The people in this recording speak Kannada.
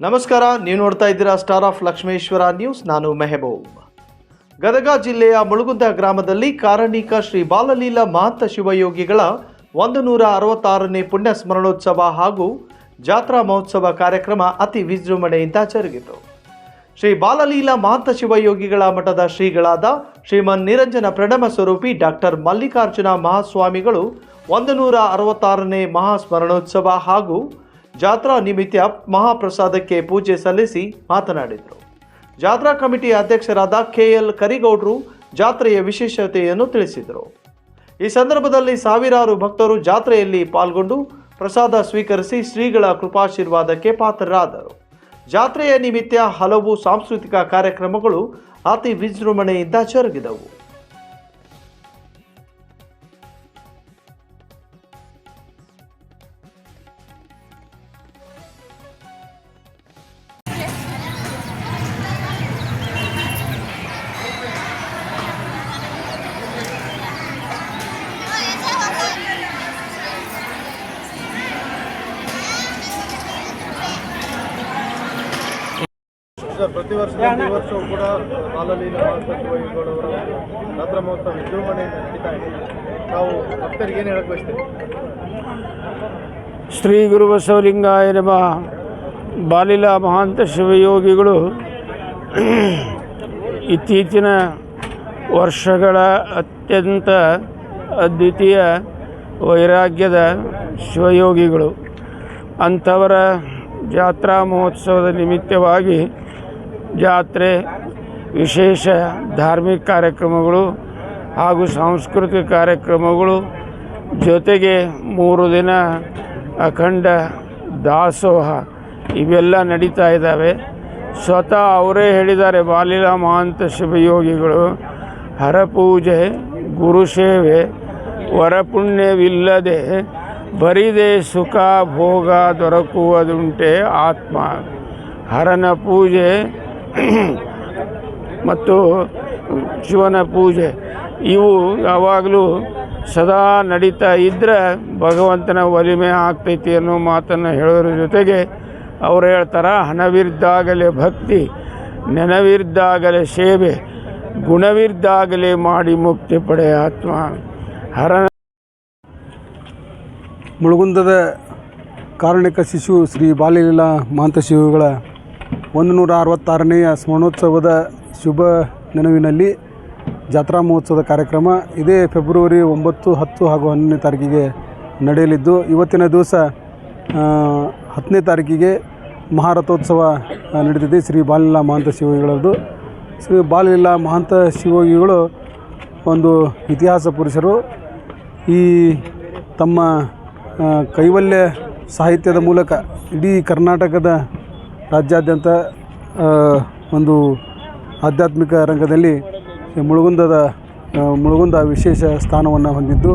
ನಮಸ್ಕಾರ, ನೀವು ನೋಡ್ತಾ ಇದ್ದೀರಾ ಸ್ಟಾರ್ ಆಫ್ ಲಕ್ಷ್ಮೇಶ್ವರ ನ್ಯೂಸ್. ನಾನು ಮೆಹಬೂಬ್. ಗದಗ ಜಿಲ್ಲೆಯ ಮುಳುಗುಂದ ಗ್ರಾಮದಲ್ಲಿ ಕಾರಣಿಕ ಶ್ರೀ ಬಾಲಲೀಲಾ ಮಹಂತ ಶಿವಯೋಗಿಗಳ 166ನೇ ಪುಣ್ಯ ಸ್ಮರಣೋತ್ಸವ ಹಾಗೂ ಜಾತ್ರಾ ಮಹೋತ್ಸವ ಕಾರ್ಯಕ್ರಮ ಅತಿ ವಿಜೃಂಭಣೆಯಿಂದ ಜರುಗಿತು. ಶ್ರೀ ಬಾಲಲೀಲಾ ಮಹಂತ ಶಿವಯೋಗಿಗಳ ಮಠದ ಶ್ರೀಗಳಾದ ಶ್ರೀಮನ್ ನಿರಂಜನ ಪ್ರಣಮ ಸ್ವರೂಪಿ ಡಾಕ್ಟರ್ ಮಲ್ಲಿಕಾರ್ಜುನ ಮಹಾಸ್ವಾಮಿಗಳು 166ನೇ ಮಹಾಸ್ಮರಣೋತ್ಸವ ಹಾಗೂ ಜಾತ್ರಾ ನಿಮಿತ್ತ ಮಹಾಪ್ರಸಾದಕ್ಕೆ ಪೂಜೆ ಸಲ್ಲಿಸಿ ಮಾತನಾಡಿದರು. ಜಾತ್ರಾ ಕಮಿಟಿ ಅಧ್ಯಕ್ಷರಾದ KL ಕರಿಗೌಡರು ಜಾತ್ರೆಯ ವಿಶೇಷತೆಯನ್ನು ತಿಳಿಸಿದರು. ಈ ಸಂದರ್ಭದಲ್ಲಿ ಸಾವಿರಾರು ಭಕ್ತರು ಜಾತ್ರೆಯಲ್ಲಿ ಪಾಲ್ಗೊಂಡು ಪ್ರಸಾದ ಸ್ವೀಕರಿಸಿ ಶ್ರೀಗಳ ಕೃಪಾಶೀರ್ವಾದಕ್ಕೆ ಪಾತ್ರರಾದರು. ಜಾತ್ರೆಯ ನಿಮಿತ್ತ ಹಲವು ಸಾಂಸ್ಕೃತಿಕ ಕಾರ್ಯಕ್ರಮಗಳು ಅತಿ ವಿಜೃಂಭಣೆಯಿಂದ ಜರುಗಿದವು. ಪ್ರತಿ ವರ್ಷವೂ ಕೂಡ ಬಾಲಲೀಲಾ ಮಹಂತ ಶಿವಯೋಗಿಗಳವರ ಜಾತ್ರಾ ಮಹೋತ್ಸವ ವಿಜೃಂಭಣೆಯಿಂದ ನಡೀತಾ ಇದೆ. ನಾವು ಭಕ್ತರಿಗೆ ಏನು ಹೇಳಕ್ಕೆ ಬಯಸ್ತೇವೆ? ಶ್ರೀ ಗುರು ಬಸವಲಿಂಗಾಯ ನಮಃ. ಬಾಲಲೀಲಾ ಮಹಂತ ಶಿವಯೋಗಿಗಳು ಇತ್ತೀಚಿನ ವರ್ಷಗಳ ಅತ್ಯಂತ ಅದ್ವಿತೀಯ ವೈರಾಗ್ಯದ ಶಿವಯೋಗಿಗಳು. ಅಂಥವರ ಜಾತ್ರಾ ಮಹೋತ್ಸವದ ನಿಮಿತ್ತವಾಗಿ ಜಾತ್ರೆ, ವಿಶೇಷ ಧಾರ್ಮಿಕ ಕಾರ್ಯಕ್ರಮಗಳು ಹಾಗೂ ಸಾಂಸ್ಕೃತಿಕ ಕಾರ್ಯಕ್ರಮಗಳು, ಜೊತೆಗೆ 3 ದಿನ ಅಖಂಡ ದಾಸೋಹ ಇವೆಲ್ಲ ನಡೀತಾ ಇದ್ದಾವೆ. ಸ್ವತಃ ಅವರೇ ಹೇಳಿದ್ದಾರೆ, ಬಾಲಲೀಲಾ ಮಹಂತ ಶಿವಯೋಗಿಗಳು, ಹರಪೂಜೆ, ಗುರುಸೇವೆ, ವರಪುಣ್ಯವಿಲ್ಲದೆ ಬರಿದೆ ಸುಖ ಭೋಗ ದೊರಕುವುದುಂಟೆ ಆತ್ಮ. ಹರನ ಪೂಜೆ ಮತ್ತು ಶಿವನ ಪೂಜೆ ಇವು ಯಾವಾಗಲೂ ಸದಾ ನಡೀತಾ ಇದ್ದರೆ ಭಗವಂತನ ಒಲಿಮೆ ಆಗ್ತೈತಿ ಅನ್ನೋ ಮಾತನ್ನು ಹೇಳೋದ್ರ ಜೊತೆಗೆ ಅವರು ಹೇಳ್ತಾರೆ, ಹಣವಿದ್ದಾಗಲೇ ಭಕ್ತಿ, ನೆನವಿದ್ದಾಗಲೇ ಸೇವೆ, ಗುಣವಿದ್ದಾಗಲೇ ಮಾಡಿ ಮುಕ್ತಿ ಪಡೆ ಆತ್ಮ. ಹರನ ಮುಳುಗುಂದದ ಕಾರಣಿಕ ಶಿಶು ಶ್ರೀ ಬಾಲಲೀಲಾ ಮಹಂತ ಶಿವಗಳ 166ನೆಯ ಸ್ಮರಣೋತ್ಸವದ ಶುಭ ನೆನಪಿನಲ್ಲಿ ಜಾತ್ರಾ ಮಹೋತ್ಸವದ ಕಾರ್ಯಕ್ರಮ ಇದೇ ಫೆಬ್ರವರಿ 9, 10 ಹಾಗೂ 11ನೇ ತಾರೀಕಿಗೆ ನಡೆಯಲಿದ್ದು, ಇವತ್ತಿನ ದಿವಸ 10ನೇ ತಾರೀಕಿಗೆ ಮಹಾರಥೋತ್ಸವ ನಡೆದಿದೆ ಶ್ರೀ ಬಾಲಲೀಲಾ ಮಹಂತ ಶಿವಯೋಗಿಗಳದ್ದು. ಶ್ರೀ ಬಾಲಲೀಲಾ ಮಹಂತ ಶಿವಯೋಗಿಗಳು ಒಂದು ಇತಿಹಾಸ ಪುರುಷರು. ಈ ತಮ್ಮ ಕೈವಲ್ಯ ಸಾಹಿತ್ಯದ ಮೂಲಕ ಇಡೀ ಕರ್ನಾಟಕದ ರಾಜ್ಯಾದ್ಯಂತ ಒಂದು ಆಧ್ಯಾತ್ಮಿಕ ರಂಗದಲ್ಲಿ ಮುಳುಗುಂದ ವಿಶೇಷ ಸ್ಥಾನವನ್ನು ಹೊಂದಿದ್ದು,